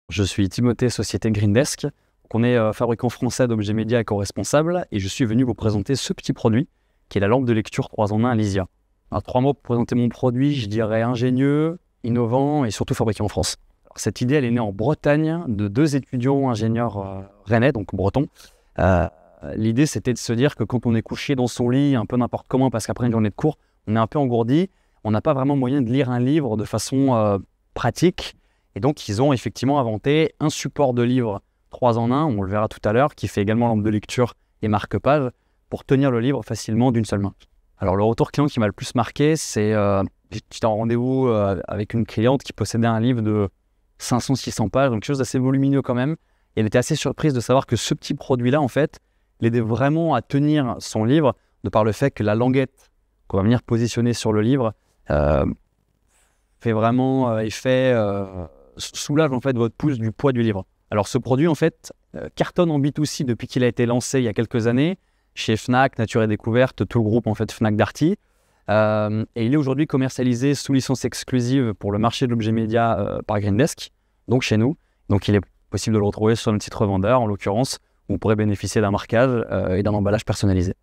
Je suis Timothée, société Greendesk. Donc, on est fabricant français d'objets médias éco-responsables et je suis venu vous présenter ce petit produit qui est la lampe de lecture 3 en 1 Lysia. Alors, 3 mots pour présenter mon produit, je dirais ingénieux, innovant et surtout fabriqué en France. Alors, cette idée, elle est née en Bretagne de 2 étudiants ingénieurs rennais, donc bretons. L'idée, c'était de se dire que quand on est couché dans son lit, un peu n'importe comment, parce qu'après une journée de cours, on est un peu engourdi, on n'a pas vraiment moyen de lire un livre de façon pratique. Et donc, ils ont effectivement inventé un support de livre 3 en 1, on le verra tout à l'heure, qui fait également lampe de lecture et marque-page pour tenir le livre facilement d'une seule main. Alors, le retour client qui m'a le plus marqué, c'est j'étais en rendez-vous avec une cliente qui possédait un livre de 500-600 pages, donc quelque chose d'assez volumineux quand même. Et elle était assez surprise de savoir que ce petit produit-là, en fait, l'aidait vraiment à tenir son livre, de par le fait que la languette qu'on va venir positionner sur le livre fait vraiment effet, soulage en fait votre pouce du poids du livre. Alors ce produit en fait cartonne en B2C depuis qu'il a été lancé il y a quelques années chez Fnac, Nature et Découverte, tout le groupe en fait Fnac Darty. Et il est aujourd'hui commercialisé sous licence exclusive pour le marché de l'objet média par Greendesk, donc chez nous. Donc il est possible de le retrouver sur un petit revendeur en l'occurrence, où vous pourrez bénéficier d'un marquage et d'un emballage personnalisé.